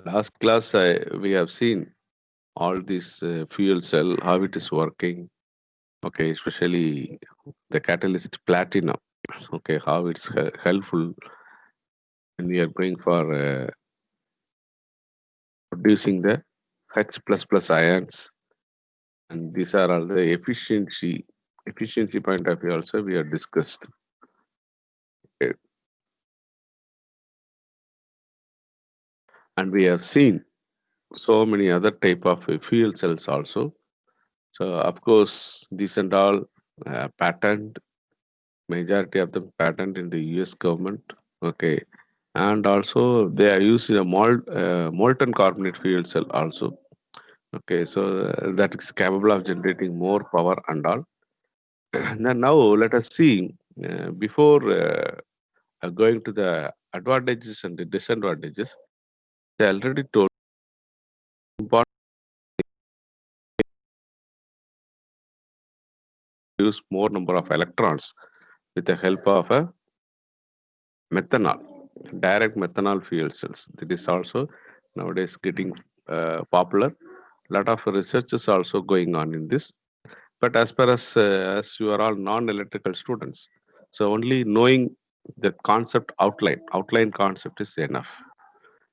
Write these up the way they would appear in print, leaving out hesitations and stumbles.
Last class, we have seen all this fuel cell, how it is working. Okay, especially the catalyst platinum. Okay, how it's helpful when we are going for producing the H plus plus ions, and these are all the efficiency point of view. Also, we have discussed. Okay, and we have seen so many other type of fuel cells also. So of course, these and all patent, majority of them patent in the US government. Okay, and also they are used in a molten carbonate fuel cell also. Okay, so that is capable of generating more power and all. Now let us see before going to the advantages and the disadvantages. I already told important to use more number of electrons with the help of a methanol, direct methanol fuel cells. That is also nowadays getting popular. Lot of research is also going on in this. But as you are all non-electrical students, so only knowing the concept outline concept is enough.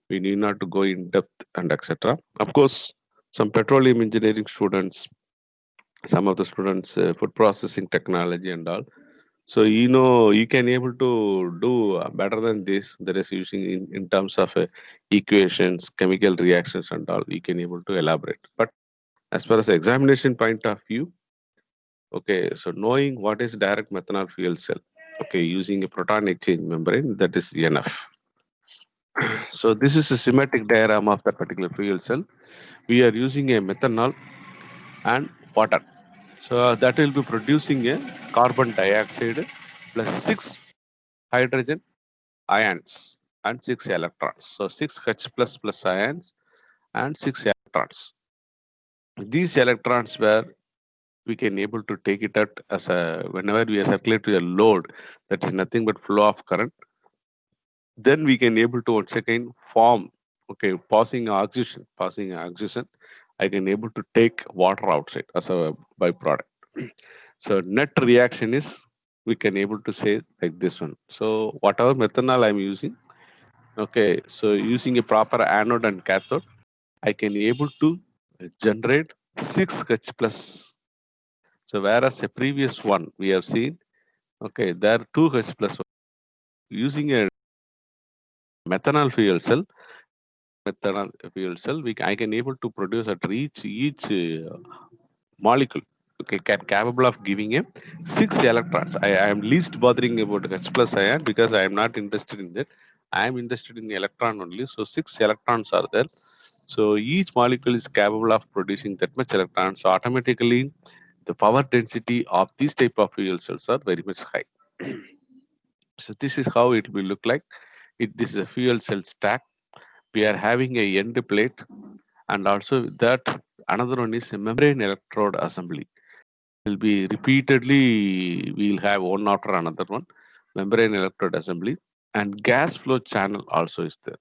We need not to go in depth and etc. Of course, some petroleum engineering students, some of the students, food processing technology and all. So you can able to do better than this. That is using in terms of equations, chemical reactions and all. You can able to elaborate. But as far as examination point of view, okay, so knowing what is direct methanol fuel cell, okay, using a proton exchange membrane, that is enough. So this is a schematic diagram of that particular fuel cell. We are using a methanol and water. So that will be producing a carbon dioxide plus 6 hydrogen ions and 6 electrons. So 6 H plus ions and 6 electrons. These electrons were we can able to take it out as a whenever we are circulate to a load that is nothing but flow of current, then we can able to once again form, okay, passing oxygen, I can able to take water outside as a byproduct. So net reaction is we can able to say like this one. So whatever methanol I'm using, okay, so using a proper anode and cathode, I can able to generate 6 H plus. So whereas a previous one we have seen, okay, there are 2 H plus. Using a methanol fuel cell, I can able to produce at each molecule, okay, capable of giving a 6 electrons. I am least bothering about H plus ion because I am not interested in that. I am interested in the electron only. So 6 electrons are there. So each molecule is capable of producing that much electrons. So automatically the power density of these type of fuel cells are very much high. So this is how it will look like. This is a fuel cell stack. We are having a end plate, and also that another one is a membrane electrode assembly. Will be repeatedly, we'll have one after another one, membrane electrode assembly, and gas flow channel also is there.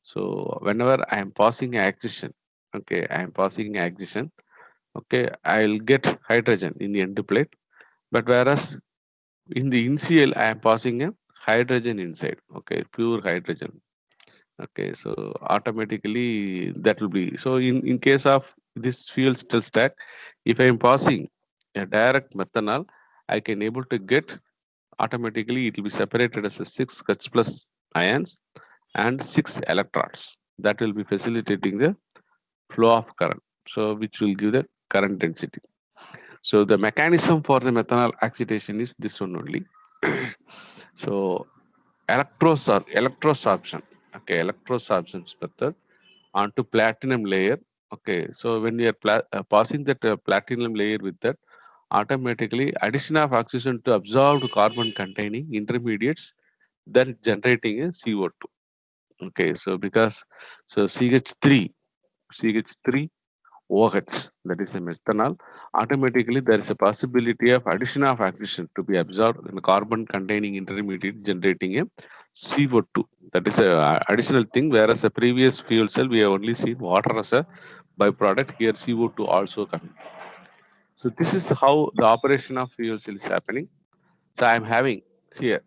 So whenever I am passing accretion, okay, I am passing accretion, okay, I'll get hydrogen in the end plate. But whereas in the initial, I am passing a hydrogen inside, okay, pure hydrogen. Okay, so automatically that will be so in case of this fuel cell stack, if I am passing a direct methanol, I can able to get automatically it will be separated as a 6 H plus ions and 6 electrons. That will be facilitating the flow of current. So which will give the current density. So the mechanism for the methanol excitation is this one only. So electrosorption. Okay, electrosorption method onto platinum layer. Okay, so when we are passing that platinum layer with that, automatically addition of oxygen to absorbed carbon containing intermediates, then generating a CO2. Okay, so because so CH3 OH, that is a methanol, automatically there is a possibility of addition of oxygen to be absorbed in the carbon containing intermediate generating a CO2. That is a additional thing, whereas the previous fuel cell we have only seen water as a byproduct. Here CO2 also coming. So this is how the operation of fuel cell is happening. So I am having here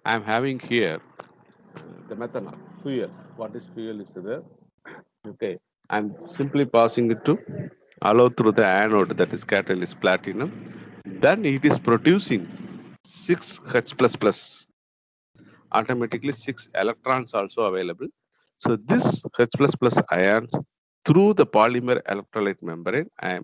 I am having here the methanol fuel. What is fuel is there? Okay, I'm simply passing it to allow through the anode, that is catalyst platinum. Then it is producing 6H plus plus. Automatically 6 electrons also available. So this H plus plus ions through the polymer electrolyte membrane, I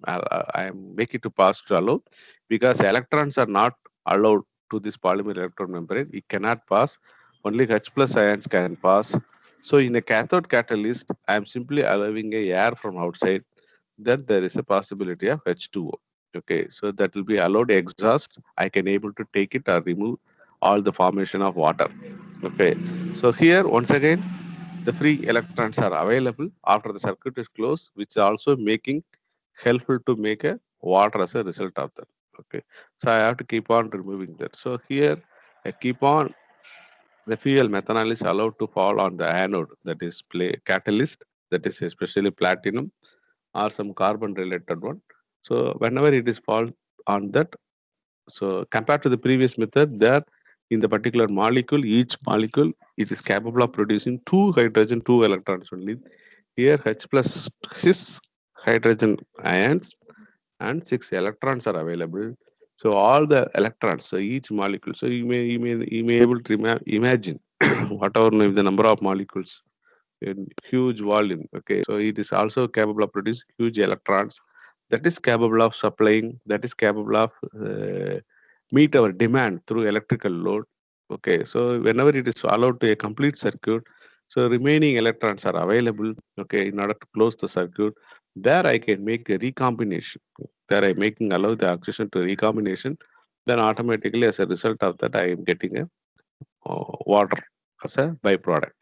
am making to pass to allow, because electrons are not allowed to this polymer electron membrane. It cannot pass. Only H plus ions can pass. So in a cathode catalyst, I am simply allowing a air from outside. Then there is a possibility of H2O. Okay, so that will be allowed exhaust. I can able to take it or remove all the formation of water. Okay, so here once again the free electrons are available after the circuit is closed, which is also making helpful to make a water as a result of that. Okay, so I have to keep on removing that. So here I keep on the fuel methanol is allowed to fall on the anode, that is play catalyst, that is especially platinum or some carbon related one. So whenever it is fall on that, so compared to the previous method, there in the particular molecule, each molecule it is capable of producing 2 hydrogen, 2 electrons only. Here H plus 6 hydrogen ions and 6 electrons are available. So all the electrons, so each molecule. So you may able to imagine whatever may be the number of molecules in huge volume. Okay, so it is also capable of producing huge electrons, that is capable of supplying, that is capable of meet our demand through electrical load. Okay, so whenever it is allowed to a complete circuit, so remaining electrons are available. Okay, in order to close the circuit, there I can make the recombination. There I making allow the oxygen to recombination. Then automatically, as a result of that, I am getting a water as a byproduct.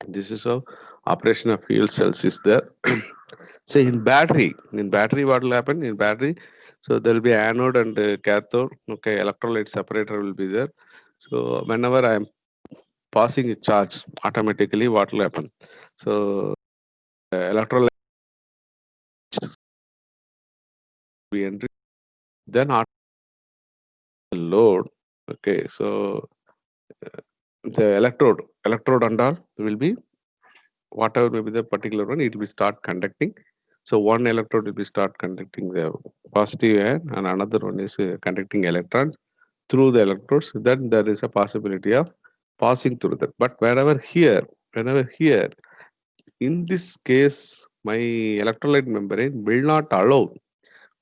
This is how operation of fuel cells is there. Say in battery, what will happen in battery? So there will be anode and cathode. Okay, electrolyte separator will be there. So whenever I am passing a charge, automatically what will happen? So electrolyte will be entering, then auto load. Okay, so the electrode and all will be whatever may be the particular one, it will start conducting. So one electrode will be start conducting the positive ion, and another one is conducting electrons through the electrodes. Then there is a possibility of passing through that. But whenever here, in this case, my electrolyte membrane will not allow.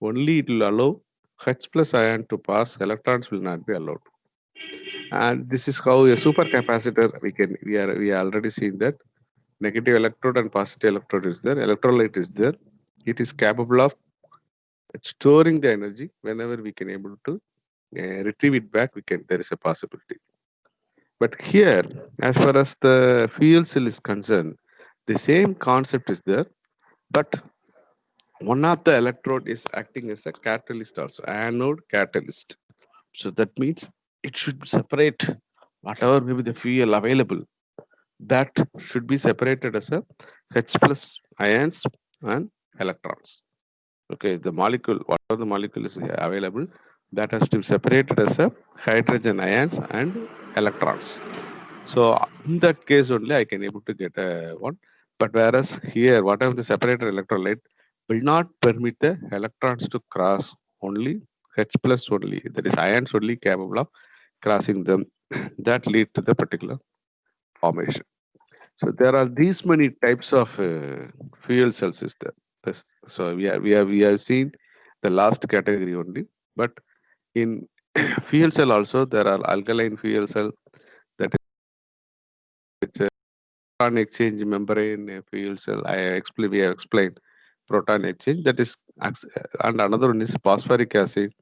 Only it will allow H plus ion to pass. Electrons will not be allowed. And this is how a supercapacitor we are already seen that negative electrode and positive electrode is there, electrolyte is there. It is capable of storing the energy. Whenever we can able to retrieve it back, we can, there is a possibility. But here, as far as the fuel cell is concerned, the same concept is there, but one of the electrode is acting as a catalyst also, anode catalyst. So that means it should separate whatever may be the fuel available, that should be separated as a H plus ions and electrons. Okay, the molecule, whatever the molecule is available, that has to be separated as a hydrogen ions and electrons. So in that case only I can able to get a one. But whereas here, whatever the separated electrolyte will not permit the electrons to cross, only H plus only. That is ions only capable of crossing them. That lead to the particular formation. So there are these many types of fuel cells is there. So we have seen the last category only, but in fuel cell also there are alkaline fuel cell, that is electron exchange membrane fuel cell. We have explained. proton exchange, that is, and another one is phosphoric acid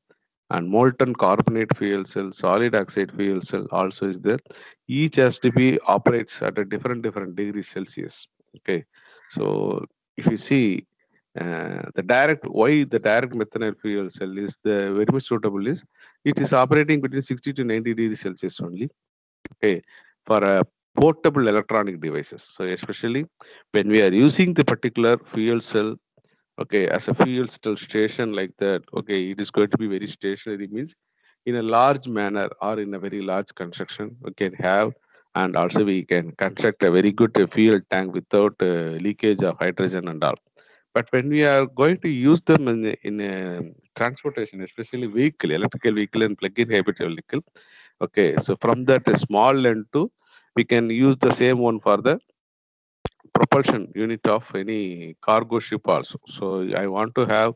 and molten carbonate fuel cell, solid oxide fuel cell also is there. Each has to be operates at a different degrees Celsius. Okay, so if you see why the direct methanol fuel cell is the very much suitable is it is operating between 60 to 90 degrees Celsius only. Okay, for a portable electronic devices. So especially when we are using the particular fuel cell, okay, as a fuel cell station like that, okay, it is going to be very stationary, means in a large manner or in a very large construction we can have, and also we can construct a very good fuel tank without leakage of hydrogen and all. But when we are going to use them in transportation, especially vehicle, electrical vehicle and plug-in hybrid vehicle, okay, so from that small length to we can use the same one for the propulsion unit of any cargo ship also. So I want to have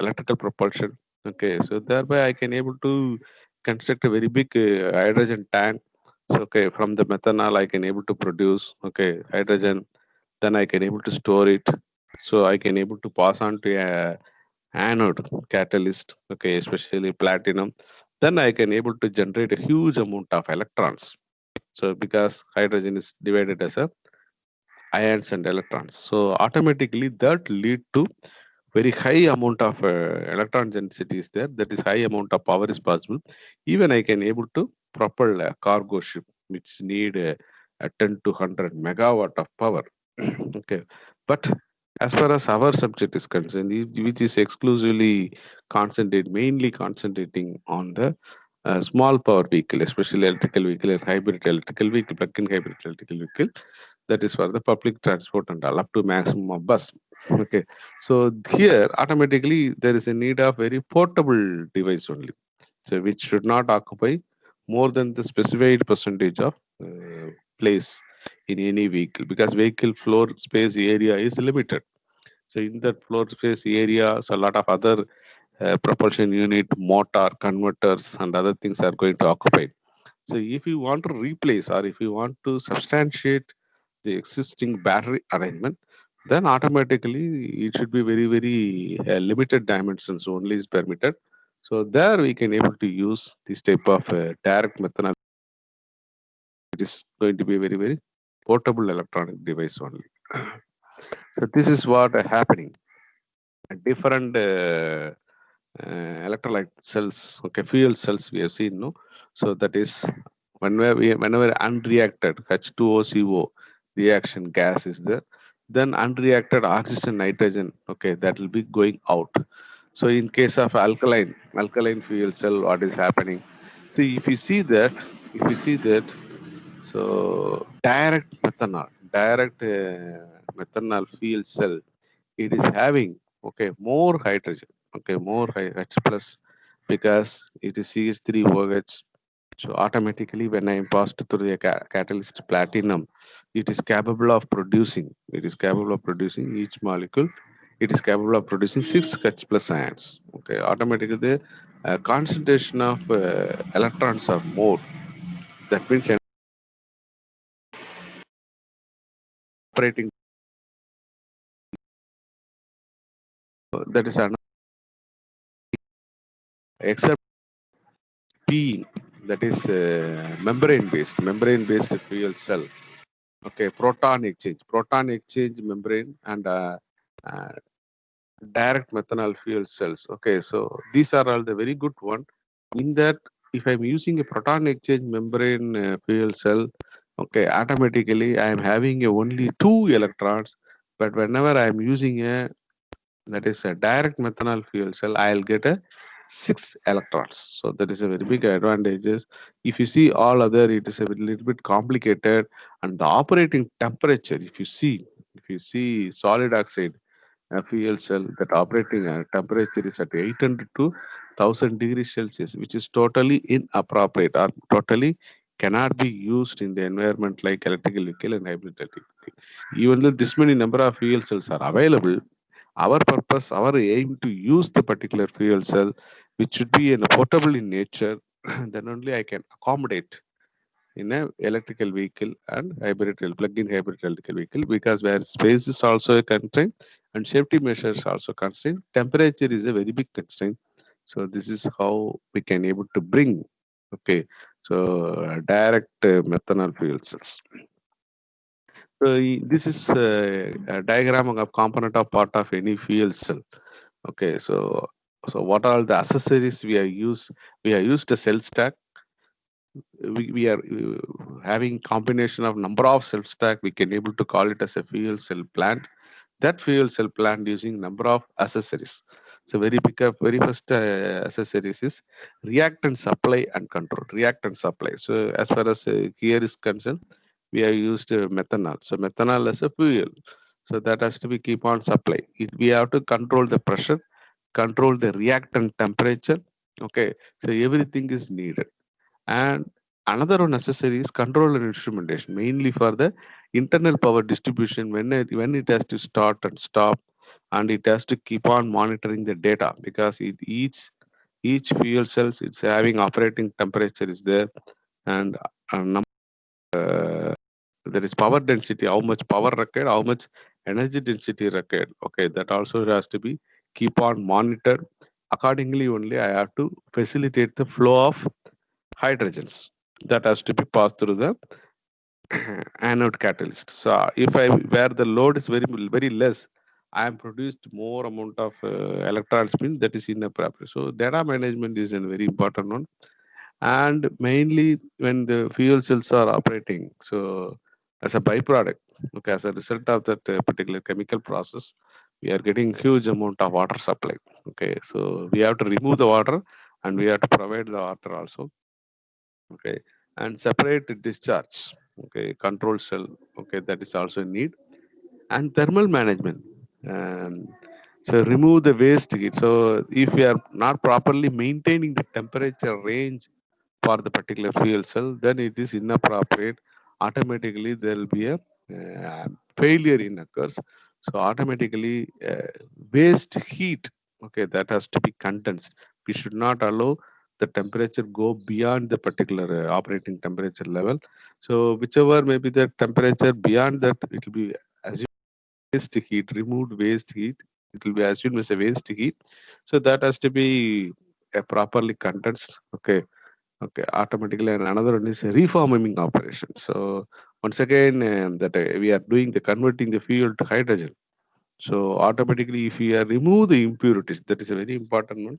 electrical propulsion. Okay, so thereby I can able to construct a very big hydrogen tank. So okay, from the methanol I can able to produce okay hydrogen. Then I can able to store it. So I can able to pass on to a anode catalyst. Okay, especially platinum. Then I can able to generate a huge amount of electrons. So because hydrogen is divided as a ions and electrons, so automatically that lead to very high amount of electron density is there, that is high amount of power is possible. Even I can able to propel a cargo ship which need a 10 to 100 megawatt of power. Okay, but as far as our subject is concerned, which is exclusively mainly concentrating on the small power vehicle, especially electrical vehicle and hybrid electrical vehicle, plug-in hybrid electrical vehicle, that is for the public transport and all up to maximum of bus. Okay, so here automatically there is a need of very portable device only, so which should not occupy more than the specified percentage of place in any vehicle, because vehicle floor space area is limited. So in that floor space area, so a lot of other propulsion unit, motor, converters, and other things are going to occupy. So if you want to replace or if you want to substantiate the existing battery arrangement, then automatically it should be very limited dimensions only is permitted. So there we can able to use this type of direct methanol. It is going to be a very portable electronic device only. So this is what happening. Different electrolyte cells, okay, fuel cells we have seen, no? So that is whenever unreacted H2O CO reaction gas is there, then unreacted oxygen nitrogen, okay, that will be going out. So in case of alkaline fuel cell, what is happening? So if you see that, so direct methanol fuel cell, it is having okay more hydrogen, okay, more H plus, because it is CH3OH. So automatically when I am passed through the catalyst platinum, it is capable of producing each molecule, it is capable of producing 6 H plus ions. Okay, automatically the concentration of electrons are more. That means operating, that is another, except P, that is membrane based fuel cell. Okay, proton exchange membrane and uh, direct methanol fuel cells. Okay, so these are all the very good one. In that, if I'm using a proton exchange membrane fuel cell, okay, automatically I am having only 2 electrons. But whenever I am using a, that is a direct methanol fuel cell, I'll get a 6 electrons. So that is a very big advantages. If you see all other, it is a little bit complicated, and the operating temperature. If you see solid oxide fuel cell, that operating temperature is at 800 to 1000 degrees Celsius, which is totally inappropriate or totally cannot be used in the environment like electrical vehicle and hybrid electric vehicle. Even though this many number of fuel cells are available, our purpose, our aim to use the particular fuel cell, which should be portable in nature, then only I can accommodate in a electrical vehicle and plug-in hybrid electrical vehicle, because where space is also a constraint and safety measures also constraint, temperature is a very big constraint. So this is how we can able to bring, okay, so direct methanol fuel cells. So this is a diagram of component of part of any fuel cell. Okay, so what are the accessories we are used? We are used a cell stack. We are having combination of number of cell stack. We can able to call it as a fuel cell plant. That fuel cell plant using number of accessories. So very first accessories is reactant supply and control. Reactant supply. So as far as here is concerned, we have used methanol. So methanol as a fuel. So that has to be keep on supply. We have to control the pressure, control the reactant temperature. Okay, so everything is needed. And another one necessary is control and instrumentation, mainly for the internal power distribution when it has to start and stop, and it has to keep on monitoring the data, because each fuel cells it's having operating temperature is there, and there is power density, how much power required, how much energy density required. Okay, that also has to be keep on monitored. Accordingly, only I have to facilitate the flow of hydrogens that has to be passed through the anode catalyst. So if I where the load is very less, I am produced more amount of electron spin that is inappropriate. So data management is a very important one, and mainly when the fuel cells are operating. So as a byproduct, okay, as a result of that particular chemical process, we are getting huge amount of water supply. Okay, so we have to remove the water and we have to provide the water also. Okay, and separate discharge, okay, control cell, okay, that is also need. And thermal management, um, so remove the waste heat. So if we are not properly maintaining the temperature range for the particular fuel cell, then it is inappropriate. Automatically there will be a failure in occurs. So automatically waste heat, okay, that has to be condensed. We should not allow the temperature go beyond the particular operating temperature level. So whichever may be the temperature beyond that, it will be assumed waste heat, removed waste heat. It will be assumed as a waste heat. So that has to be properly condensed. Okay, okay, automatically. And another one is reforming operation. So once again, that we are doing the converting the fuel to hydrogen. So automatically, if we are remove the impurities, that is a very important one.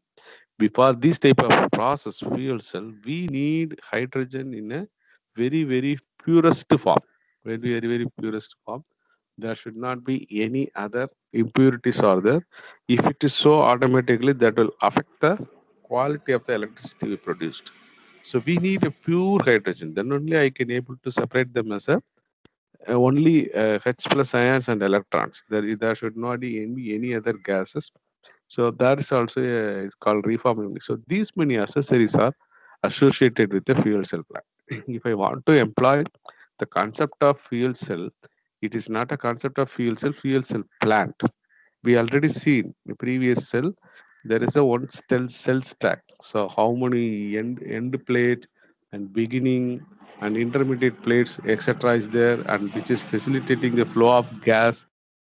Before this type of process, fuel cell, we need hydrogen in a very purest form. Very purest form. There should not be any other impurities are there. If it is so, automatically that will affect the quality of the electricity we produced. So we need a pure hydrogen. Then only I can able to separate them as a only H plus ions and electrons. There should not be any other gases. So that is also it's called reforming. So these many accessories are associated with the fuel cell plant. If I want to employ the concept of fuel cell, it is not a concept of fuel cell plant. We already seen the previous cell, there is a one cell stack. So how many end plate and beginning and intermediate plates etc is there, and which is facilitating the flow of gas.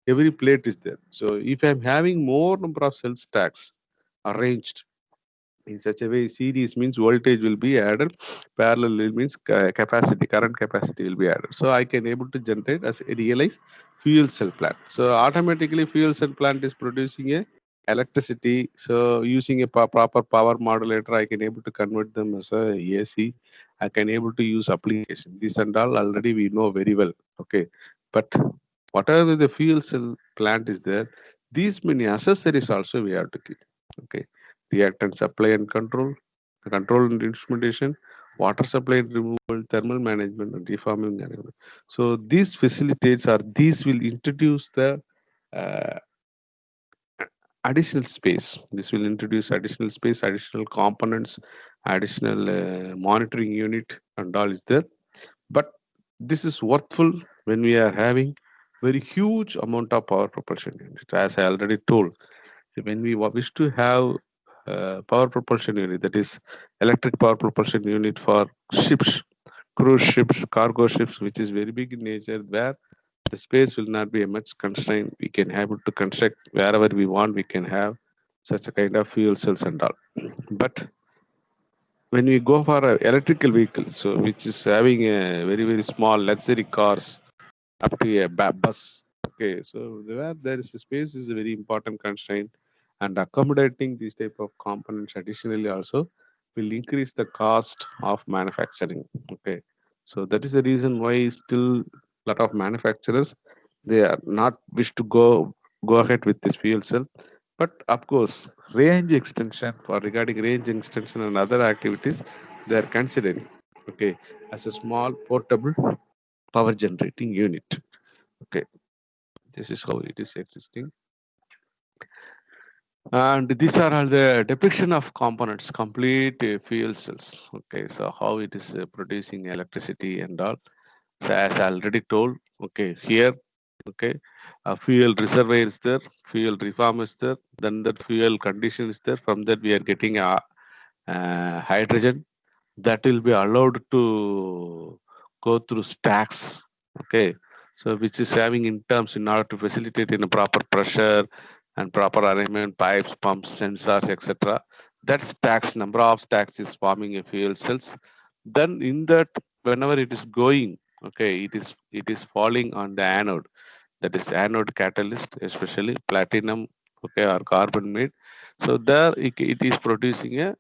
Every plate is there. So if I'm having more number of cell stacks arranged in such a way, series means voltage will be added, parallel means capacity, current capacity will be added. So I can able to generate as a realize fuel cell plant. So automatically fuel cell plant is producing a electricity. So using a proper power modulator, I can able to convert them as a AC. I can able to use application. This and all already we know very well. Okay, but whatever the fuel cell plant is there, these many accessories also we have to keep. Okay, reactant supply and control, control and instrumentation, water supply and removal, thermal management, and reforming management. So these facilitates or these will introduce the uh, additional space. This will introduce additional space, additional components, additional monitoring unit, and all is there. But this is worthful when we are having very huge amount of power propulsion unit. As I already told, when we wish to have power propulsion unit, that is electric power propulsion unit for ships, cruise ships, cargo ships, which is very big in nature, where the space will not be a much constraint. We can able to construct wherever we want. We can have such a kind of fuel cells and all. But when we go for electrical vehicles, so which is having a very small luxury cars up to a bus. Okay, so where there is a space is a very important constraint, and accommodating these type of components additionally also will increase the cost of manufacturing. Okay, so that is the reason why still lot of manufacturers they are not wish to go ahead with this fuel cell, but of course range extension for regarding range extension and other activities they are considering. Okay, as a small portable power generating unit. Okay, this is how it is existing. And these are all the depiction of components, complete fuel cells. Okay, so how it is producing electricity and all. So as I already told, okay, here, okay, a fuel reservoir is there, fuel reform is there, then that fuel condition is there. From that we are getting a hydrogen that will be allowed to go through stacks. Okay, so which is having in terms in order to facilitate in a proper pressure and proper arrangement, pipes, pumps, sensors, etc. That stacks, number of stacks is forming a fuel cells. Then in that, whenever it is going, okay, it is falling on the anode. That is anode catalyst, especially platinum, okay, or carbon made. So there it is producing a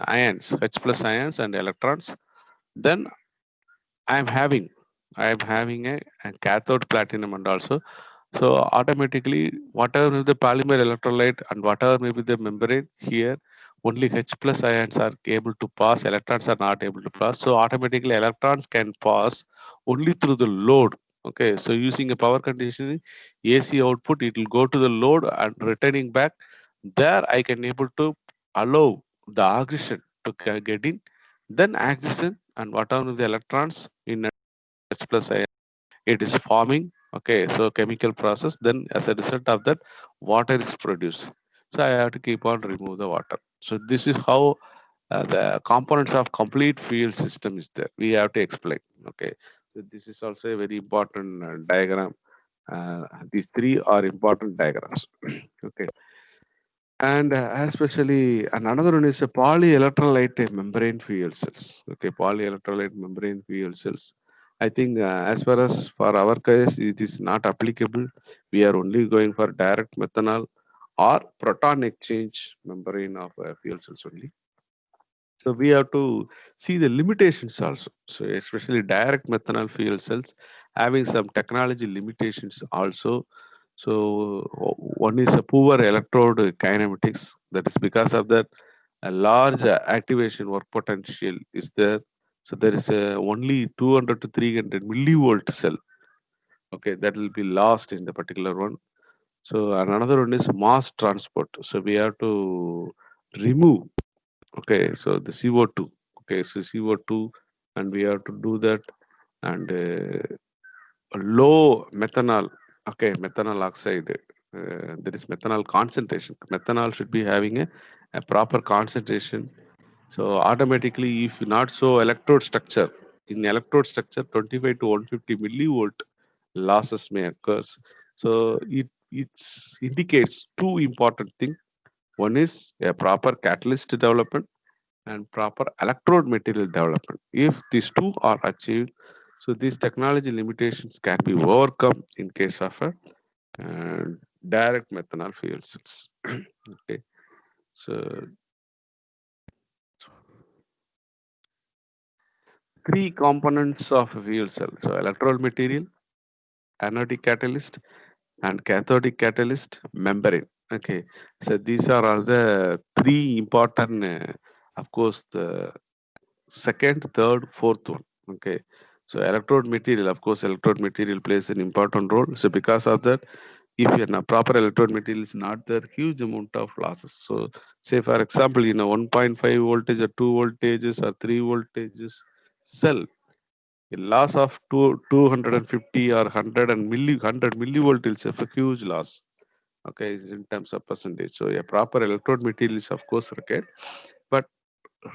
ions, H plus ions and electrons. Then I'm having I'm having a cathode platinum and also so automatically, whatever is the polymer electrolyte and whatever may be the membrane here, only H plus ions are able to pass, electrons are not able to pass. So automatically electrons can pass only through the load. Okay, so using a power conditioning, AC output, it will go to the load and returning back. There I can able to allow the oxygen to get in, then oxygen and whatever the electrons in H plus ion it is forming. Okay, so chemical process, then as a result of that water is produced, so I have to keep on remove the water. So this is how the components of complete fuel system is there, we have to explain. Okay, so this is also a very important diagram. These three are important diagrams. Okay, and especially and another one is a polyelectrolyte membrane fuel cells. Okay, polyelectrolyte membrane fuel cells. I think as far as for our case, it is not applicable. We are only going for direct methanol or proton exchange membrane of fuel cells only. So we have to see the limitations also. So especially direct methanol fuel cells having some technology limitations also. So one is a poor electrode kinematics. That is because of that a large activation work potential is there. So there is a only 200 to 300 millivolt cell. Okay, that will be lost in the particular one. So and another one is mass transport. So we have to remove. Okay, so the CO2. Okay, so CO2, and we have to do that. And a low methanol. Okay, methanol oxide. There is methanol concentration. Methanol should be having a proper concentration. So automatically, if not so electrode structure, in electrode structure, 25 to 150 millivolt losses may occur. So it indicates two important things. One is a proper catalyst development and proper electrode material development. If these two are achieved, so these technology limitations can be overcome in case of a uh, direct methanol fuel cells. Okay, so three components of a fuel cell. So electrode material, anodic catalyst, and cathodic catalyst membrane. Okay, so these are all the three important. Of course, the second, third, fourth one. Okay. So electrode material, of course, electrode material plays an important role. So because of that, if a proper electrode material is not there, huge amount of losses. So say for example, 1.5 voltage or 2 voltages or 3 voltages cell, a loss of 250 or 100 millivolt is a huge loss. Okay, in terms of percentage. So a proper electrode material is of course required, but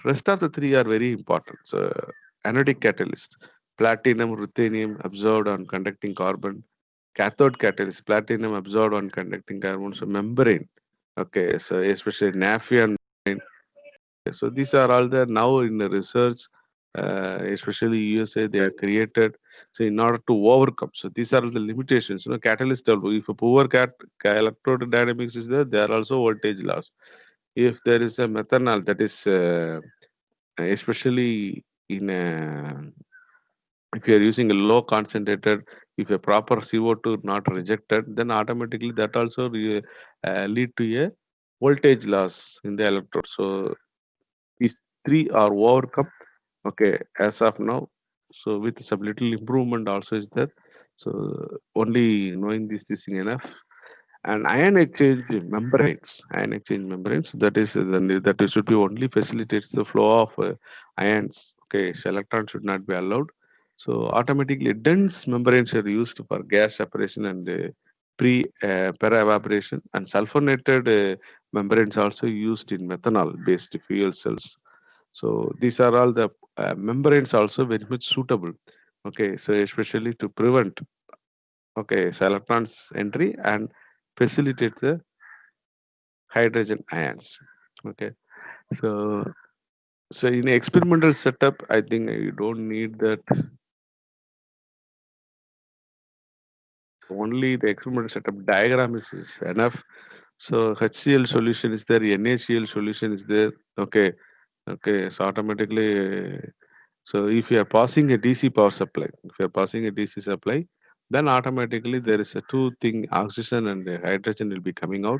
rest of the three are very important. So anodic catalyst, platinum, ruthenium absorbed on conducting carbon, cathode catalyst, platinum absorbed on conducting carbon, so membrane. Okay, so especially Nafion. So these are all there now in the research, especially USA, they are created. So in order to overcome, so these are the limitations. Catalyst. If a poor electrode dynamics is there, there are also voltage loss. If there is a methanol, that is especially in if you are using a low concentrated, if a proper CO2 not rejected, then automatically that also lead to a voltage loss in the electrode. So these three are overcome, okay, as of now. So with some little improvement also is there. So only knowing this thing enough. And ion exchange membranes, that is that should be only facilitates the flow of ions. Okay, so electron should not be allowed. So automatically dense membranes are used for gas separation and para evaporation, and sulfonated membranes also used in methanol based fuel cells. So these are all the membranes also very much suitable. Okay, so especially to prevent, okay, so electrons entry and facilitate the hydrogen ions. Okay, so in experimental setup, I think you don't need that. Only the experimental setup diagram is enough. So HCl solution is there, NaCl solution is there. Okay, okay. So automatically, so if you are passing a DC power supply, if you are passing a DC supply, then automatically there is a two thing, oxygen and the hydrogen will be coming out.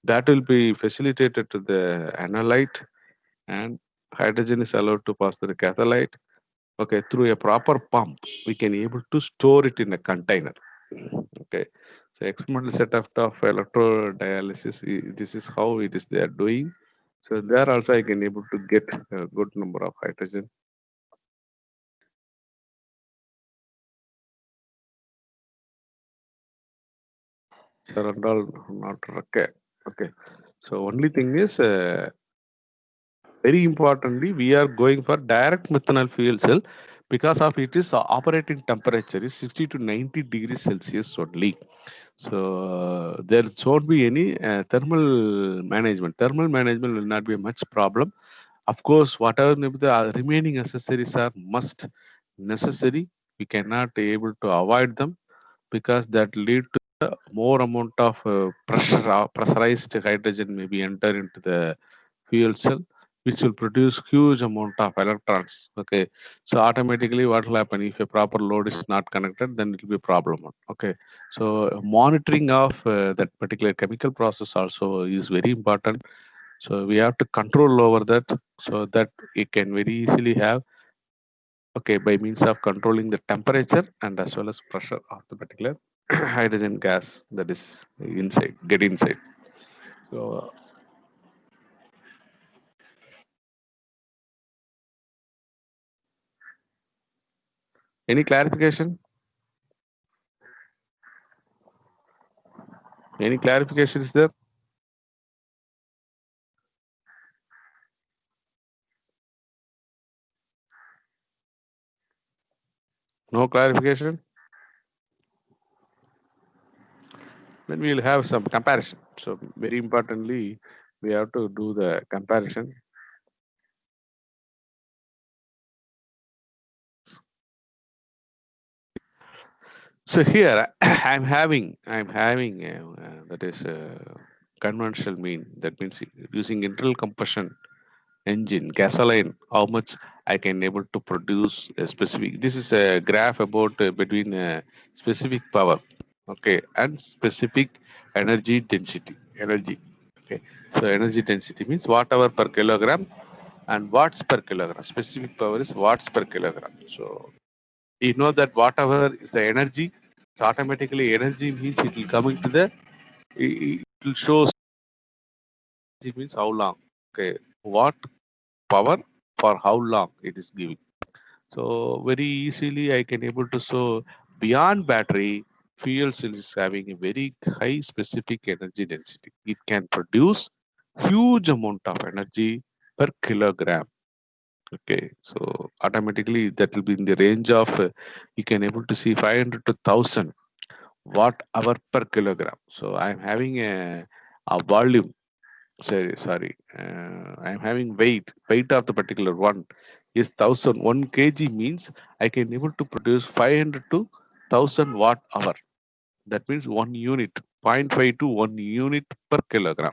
That will be facilitated to the analyte, and hydrogen is allowed to pass to the catholyte. Okay, through a proper pump, we can able to store it in a container. Okay, so experimental setup of electrodialysis, this is how it is they are doing. So there also I can able to get a good number of hydrogen. So and all not okay. Okay, so only thing is very importantly, we are going for direct methanol fuel cell because of it is operating temperature is 60 to 90 degrees Celsius only. So there won't be any thermal management. Thermal management will not be much problem. Of course, whatever the remaining accessories are must necessary. We cannot able to avoid them because that lead to more amount of pressurized hydrogen may be enter into the fuel cell, which will produce huge amount of electrons. Okay, so automatically what will happen if a proper load is not connected, then it will be a problem. Okay, so monitoring of that particular chemical process also is very important. So we have to control over that so that it can very easily have, okay, by means of controlling the temperature and as well as pressure of the particular hydrogen gas that is inside, get inside. So any clarification? Any clarification is there? No clarification? Then we will have some comparison. So very importantly, we have to do the comparison. So here I'm having that is a conventional mean. That means using internal combustion engine, gasoline, how much I can able to produce a specific. This is a graph about between specific power, okay, and specific energy density. Energy, okay. So energy density means watt hour per kilogram and watts per kilogram. Specific power is watts per kilogram. So you know that whatever is the energy, so automatically energy means it will come into the, it will show energy means how long. Okay, what power for how long it is giving. So very easily I can able to show beyond battery, fuel cell is having a very high specific energy density. It can produce huge amount of energy per kilogram. Okay, so automatically that will be in the range of you can able to see 500 to 1000 watt hour per kilogram. So I'm having a volume. Sorry. I'm having weight of the particular one is 1,000 1 kg means I can able to produce 500 to 1,000 watt hour. That means 1 unit, 0.5 to 1 unit per kilogram.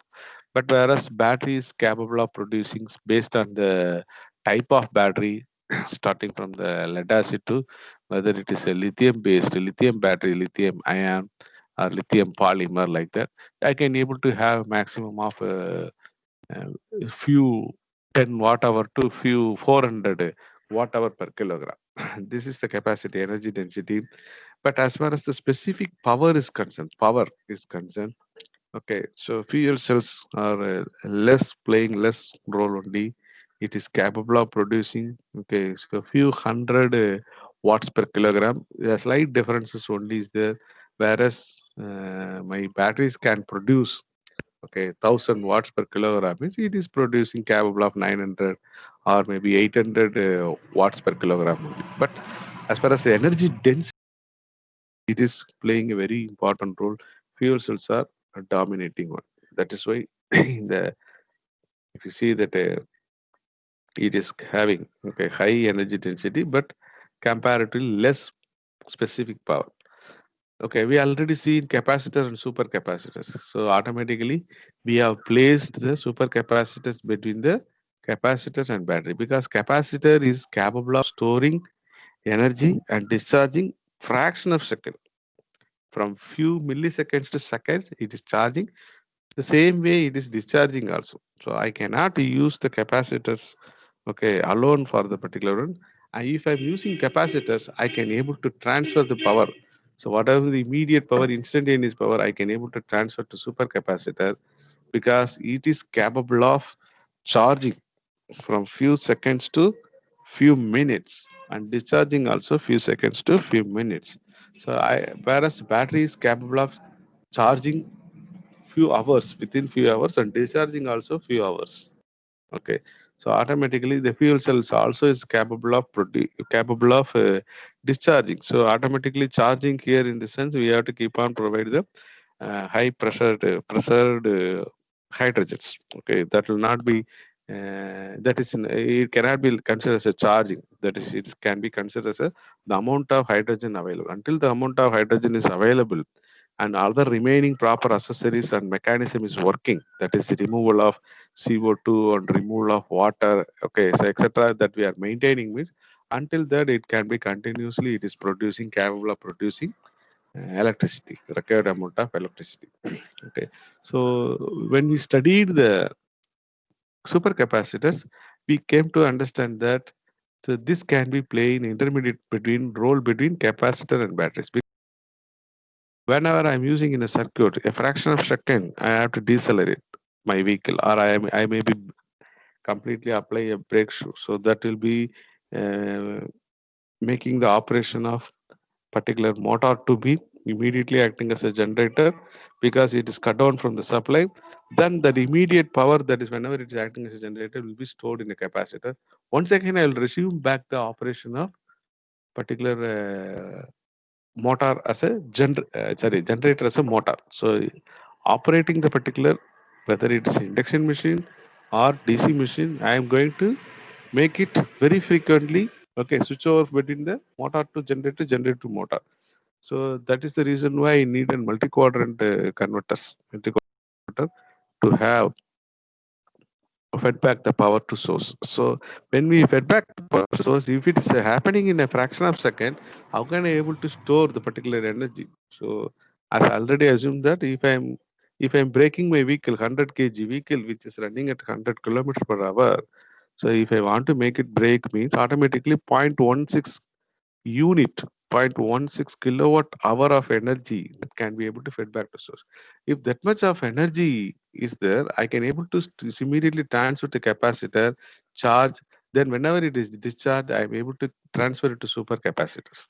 But whereas battery is capable of producing based on the type of battery, starting from the lead acid to whether it is a lithium based, lithium battery, lithium ion, or lithium polymer like that, I can able to have maximum of uh, few 10 watt hour to few 400 watt hour per kilogram. This is the capacity, energy density. But as far as the specific power is concerned, okay, so fuel cells are less playing less role only. It is capable of producing, okay, so few hundred watts per kilogram. The slight differences only is there, whereas my batteries can produce, okay, 1,000 watts per kilogram. Means it is producing capable of 900 or maybe 800 watts per kilogram only. But as far as the energy density, it is playing a very important role. Fuel cells are a dominating one. That is why in the if you see that it is having, okay, high energy density, but comparatively less specific power. Okay, we already see in capacitor and supercapacitors. So automatically we have placed the supercapacitors between the capacitors and battery, because capacitor is capable of storing energy and discharging fraction of second. From few milliseconds to seconds, it is charging. The same way it is discharging also. So I cannot use the capacitors, okay, alone for the particular one. And if I'm using capacitors, I can able to transfer the power. So whatever the immediate power, instantaneous power, I can able to transfer to supercapacitor, because it is capable of charging from few seconds to few minutes, and discharging also few seconds to few minutes. So I whereas battery is capable of charging few hours, within few hours, and discharging also few hours. Okay, so automatically the fuel cells also is capable of discharging. So automatically charging here, in the sense we have to keep on provide the high pressured hydrogens. Okay, that will not be it cannot be considered as a charging. That is, it can be considered as the amount of hydrogen available. Until the amount of hydrogen is available and other remaining proper accessories and mechanism is working, that is the removal of CO2 and removal of water, okay, so etc., that we are maintaining, means until that it can be continuously, it is producing, capable of producing electricity, required amount of electricity. Okay, so when we studied the supercapacitors, we came to understand that so this can be playing intermediate between role between capacitor and batteries. Whenever I'm using in a circuit, a fraction of second, I have to decelerate my vehicle, or I may be completely apply a brake shoe. So that will be uh, making the operation of particular motor to be immediately acting as a generator, because it is cut down from the supply. Then that immediate power, that is whenever it is acting as a generator, will be stored in a capacitor. Once again, I will resume back the operation of particular motor as a generator as a motor. So operating the particular, whether it is induction machine or DC machine, I am going to make it very frequently. Okay, switch over between the motor to generator, generator to motor. So that is the reason why I need a multi-quadrant converters, multi-quadrant to have fed back the power to source. So when we fed back the power to source, if it is happening in a fraction of second, how can I able to store the particular energy? So as I already assumed that if I'm braking my vehicle 100 kg vehicle which is running at 100 kilometers per hour, so if I want to make it brake, means automatically 0.16 unit, 0.16 kilowatt hour of energy that can be able to fed back to source. If that much of energy is there, I can able to immediately transfer to capacitor, charge. Then whenever it is discharged, I am able to transfer it to super capacitors.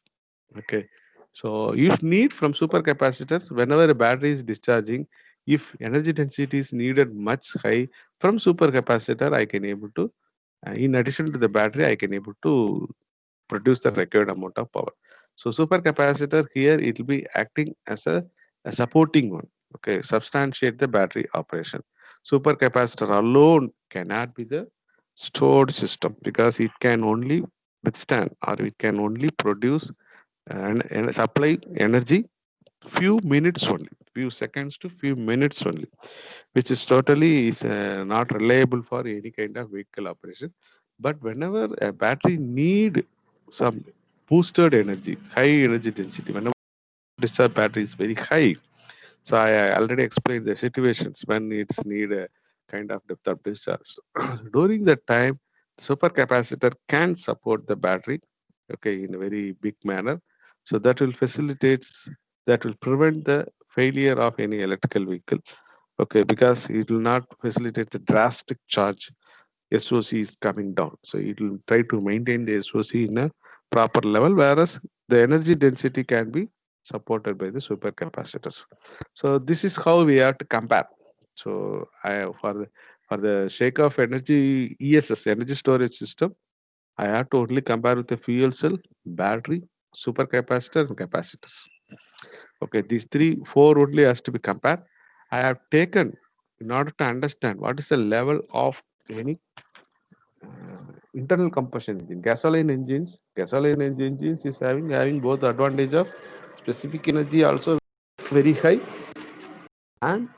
Okay. So if need from super capacitors, whenever a battery is discharging, if energy density is needed much high from super capacitor, I can able to In addition to the battery, I can able to produce the required amount of power. So supercapacitor here it will be acting as a supporting one. Okay, substantiate the battery operation. Supercapacitor alone cannot be the stored system because it can only withstand or it can only produce and supply energy few minutes only, few seconds to few minutes only, which is totally is not reliable for any kind of vehicle operation. But whenever a battery need some boosted energy, high energy density, whenever discharge battery is very high, so I already explained the situations when it's need a kind of depth of discharge. During that time, supercapacitor can support the battery, okay, in a very big manner. So that will facilitate, that will prevent the failure of any electrical vehicle. Okay, because it will not facilitate the drastic charge. SOC is coming down. So it will try to maintain the SOC in a proper level, whereas the energy density can be supported by the supercapacitors. So this is how we have to compare. So I for the sake of energy ESS, energy storage system, I have to only compare with the fuel cell, battery, supercapacitor, and capacitors. Okay, these three, four only has to be compared. I have taken in order to understand what is the level of any internal combustion engine. Gasoline engines is having both advantage of specific energy also very high and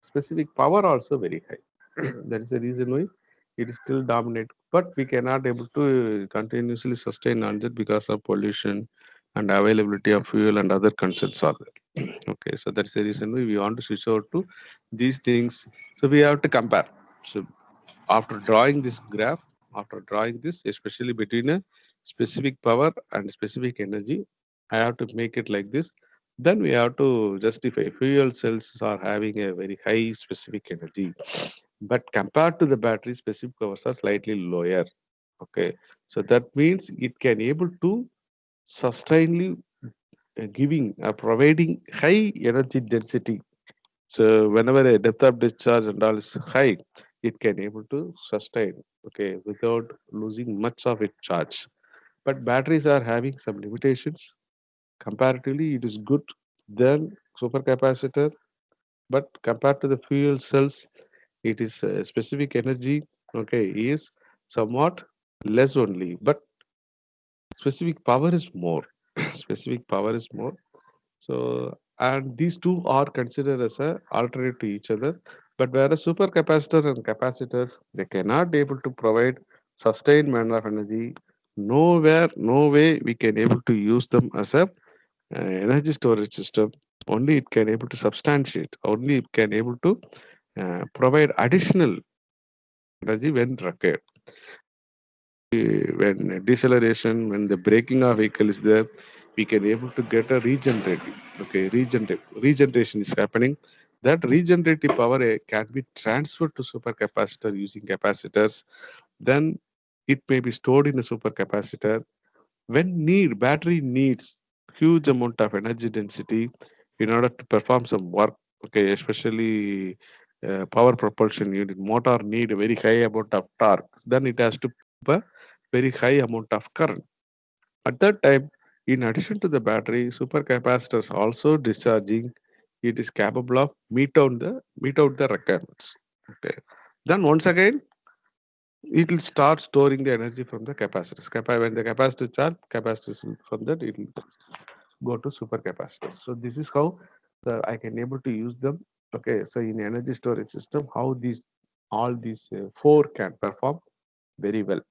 specific power also very high. That is the reason why it is still dominate. But we cannot able to continuously sustain on that because of pollution and availability of fuel and other concerns are there. Okay, so that's the reason why we want to switch over to these things. So we have to compare. So after drawing this graph, after drawing this, especially between a specific power and specific energy, I have to make it like this. Then we have to justify fuel cells are having a very high specific energy, but compared to the battery, specific powers are slightly lower. Okay, so that means it can able to sustainably giving providing high energy density. So whenever a depth of discharge and all is high, it can able to sustain, okay, without losing much of its charge. But batteries are having some limitations. Comparatively, it is good than supercapacitor, but compared to the fuel cells, it is specific energy, okay, is somewhat less only, but specific power is more. Specific power is more. So, and these two are considered as a alternate to each other. But whereas supercapacitor and capacitors, they cannot be able to provide sustained manner of energy. Nowhere, no way we can able to use them as a energy storage system. Only it can able to substantiate. Only it can able to provide additional energy when required. When deceleration, when the braking of vehicle is there, we can able to get a regenerative. Okay, regeneration is happening. That regenerative power can be transferred to supercapacitor using capacitors. Then it may be stored in a supercapacitor. When battery needs huge amount of energy density in order to perform some work. Okay, especially power propulsion unit motor need a very high amount of torque. Then it has to pump a very high amount of current. At that time, in addition to the battery, supercapacitors also discharging, it is capable of meet out the requirements. Okay. Then once again, it will start storing the energy from the capacitors. When the capacitor charge, capacitors from that it will go to supercapacitors. So this is how I can able to use them. Okay. So in energy storage system, how these all these four can perform very well.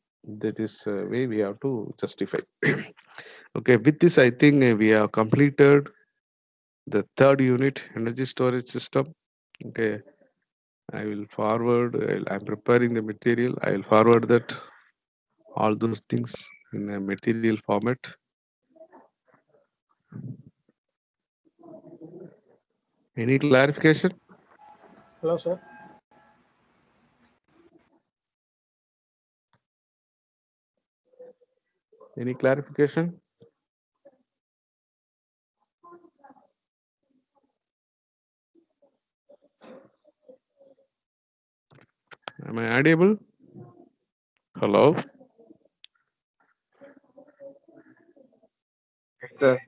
That is way we have to justify. Okay, with this, I think we have completed the third unit, energy storage system. Okay, I will forward. I'm preparing the material. I will forward that all those things in a material format. Any clarification? Hello, sir. Any clarification? Am I audible? Hello? Sir.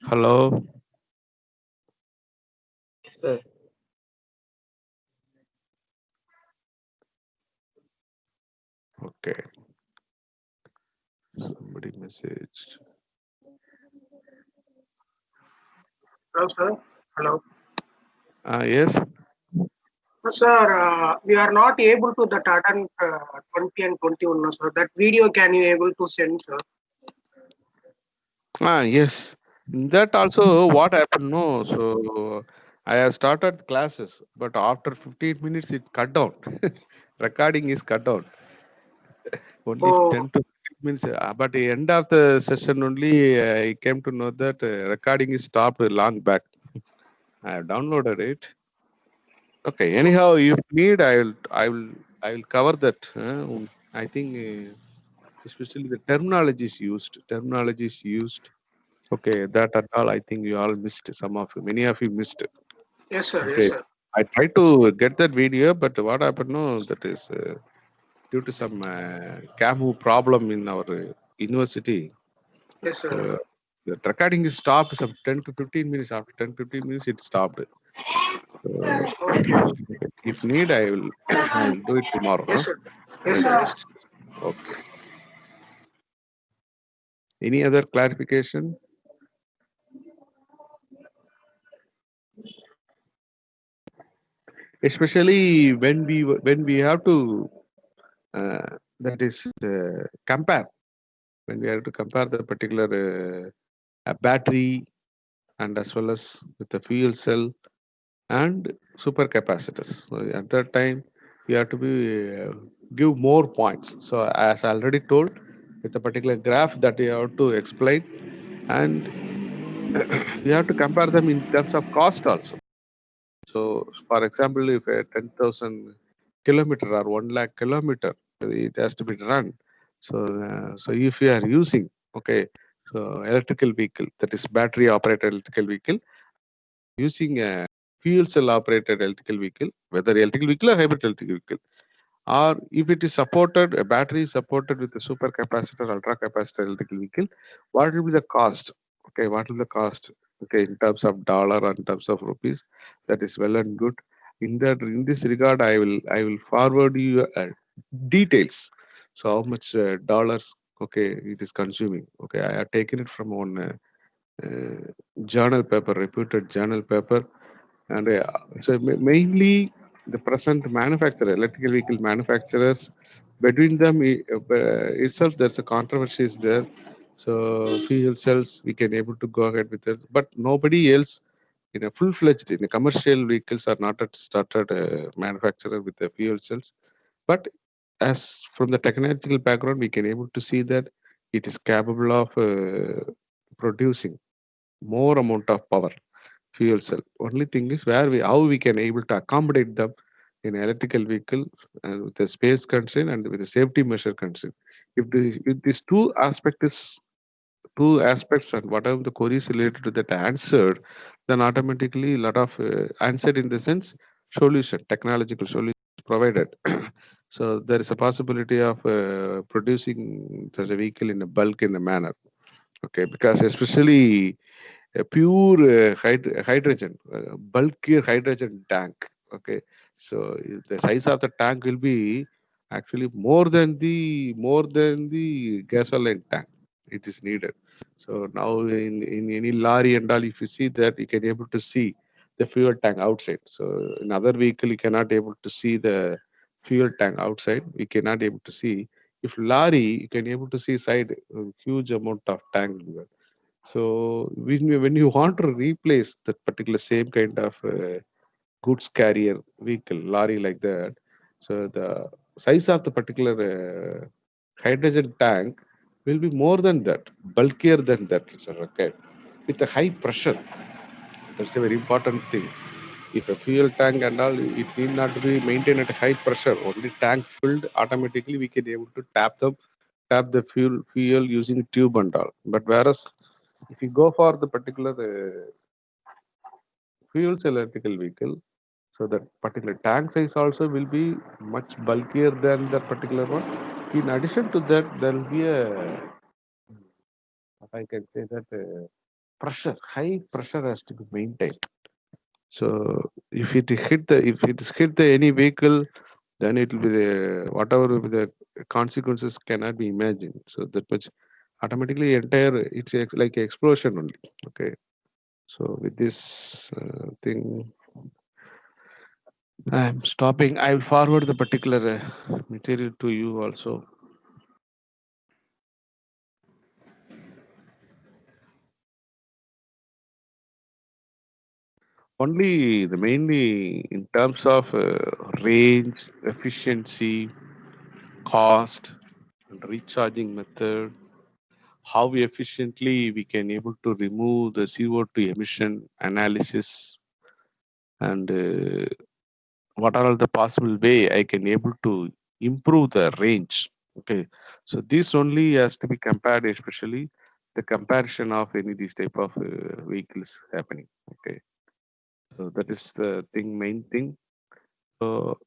Hello? Sir. Okay. Somebody messaged. Hello, sir. Hello. Yes. Sir, we are not able to that attend 20 and 21, no, sir. That video can you able to send, sir? Yes. In that also, what happened? No, so I have started classes, but after 15 minutes, it cut down. Recording is cut down. Only Oh, 10 to 15 minutes. But the end of the session only, I came to know that recording is stopped long back. I have downloaded it. Okay. Anyhow, if need, I will cover that. I think, especially the terminology is used. Terminology is used. Okay, that at all. I think you all missed. Some of you, many of you missed. yes, sir. Yes, Okay, sir. I tried to get that video, but what happened? No, that is due to some CAMU problem in our university. Yes, sir. So the recording is stopped some 10 to 15 minutes. After 10 15 minutes, it stopped. So Okay. if need, I will I will do it tomorrow. Yes, Huh? sir. I Yes, will sir. Yes. discuss. Okay. Any other clarification? Especially when we have to that is compare, when we have to compare the particular battery, and as well as with the fuel cell and supercapacitors. So at that time, you have to be give more points. So as I already told, with a particular graph that you have to explain, and you have to compare them in terms of cost also. So, for example, if a 10,000 kilometer or 1 lakh kilometer, it has to be run. So if you are using, okay, so electrical vehicle, that is battery operated electrical vehicle, using a fuel cell operated electrical vehicle, whether electrical vehicle or hybrid electrical vehicle, or if it is supported, a battery is supported with a super capacitor, ultra capacitor electrical vehicle, what will be the cost? Okay, what will the cost? Okay, in terms of dollar or in terms of rupees, that is well and good. In this regard, I will forward you details. So how much dollars? Okay, it is consuming. Okay, I have taken it from one journal paper, reputed journal paper, and so mainly the present manufacturer, electrical vehicle manufacturers, between them itself, there's a controversy is there. So fuel cells, we can able to go ahead with it, but nobody else in a full-fledged in a commercial vehicles are not at started manufacturer with the fuel cells. But as from the technological background, we can able to see that it is capable of producing more amount of power fuel cell. Only thing is where we how we can able to accommodate them in electrical vehicle and with the space constraint and with the safety measure constraint. If these two aspects and whatever the queries related to that answered, then automatically a lot of answered in the sense solution, technological solution provided. So there is a possibility of producing such a vehicle in a bulk in a manner. Okay, because especially a pure hydrogen, bulkier hydrogen tank. Okay, so the size of the tank will be actually more than the gasoline tank. It is needed. So now in any lorry and all, if you see that, you can able to see the fuel tank outside. So in other vehicle, you cannot able to see the fuel tank outside. We cannot able to see. If lorry, you can able to see side huge amount of tank. So when you want to replace that particular same kind of goods carrier vehicle, lorry like that, so the size of the particular hydrogen tank will be more than that, bulkier than that, sir. Okay, with a high pressure. That's a very important thing. If a fuel tank and all, it need not to be maintained at high pressure. Only tank filled automatically, we can able to tap the fuel using tube and all. But whereas if you go for the particular fuel cell electrical vehicle, So that particular tank size also will be much bulkier than that particular one. In addition to that, there will be a, if I can say that, pressure, high pressure has to be maintained. So if it is hit the any vehicle, then it will be the whatever will be the consequences cannot be imagined. So that much automatically entire it's like explosion only. Okay. So with this thing, I'm stopping. I will forward the particular material to you also. Only the mainly in terms of range, efficiency, cost, and recharging method, how efficiently we can able to remove the CO2 emission analysis, and what are all the possible way I can able to improve the range. Okay, so this only has to be compared, especially the comparison of any these type of vehicles happening. Okay, so that is the thing, main thing. So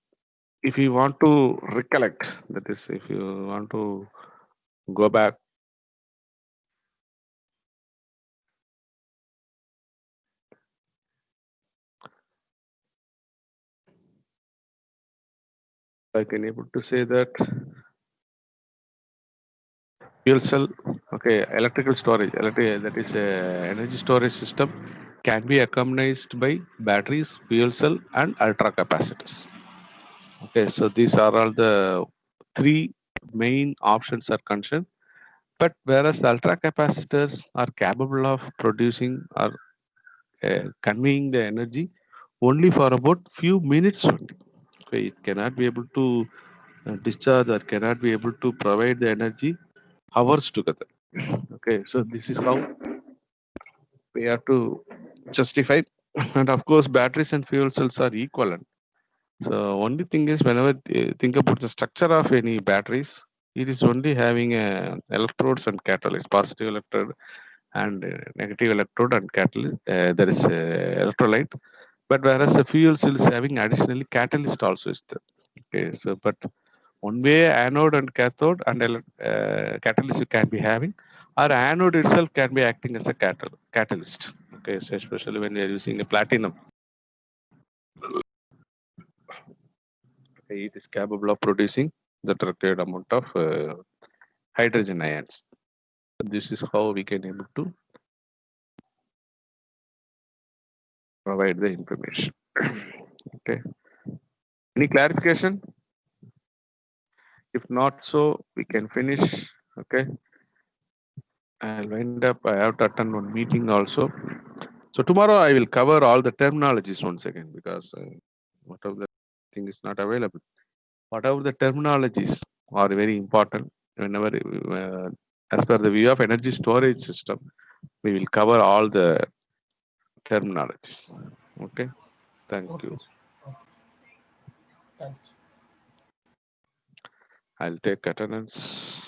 if you want to recollect, that is, if you want to go back, I can able to say that fuel cell, okay, electrical storage, that is a energy storage system can be accompanied by batteries, fuel cell, and ultra capacitors. Okay, so these are all the three main options are concerned. But whereas the ultra capacitors are capable of producing or conveying the energy only for about few minutes only. Okay, it cannot be able to discharge or cannot be able to provide the energy hours together. Okay, so this is how we have to justify. And of course, batteries and fuel cells are equivalent. So only thing is, whenever think about the structure of any batteries, it is only having electrodes and catalyst, positive electrode and negative electrode and catalyst. There is electrolyte. But whereas the fuel cell is having additionally catalyst also is there. Okay, so but one way anode and cathode and catalyst you can be having, or anode itself can be acting as a catalyst. Okay, so especially when you are using a platinum, it is capable of producing the required amount of hydrogen ions. This is how we can able to provide the information. Okay, any clarification? If not, so we can finish. Okay, I'll wind up. I have to attend one meeting also. So tomorrow I will cover all the terminologies once again, because whatever the thing is not available. Whatever the terminologies are very important. Whenever, as per the view of energy storage system, we will cover all the terminologies. Okay, thank Okay, you. sir. Okay. Thanks. I'll take attendance.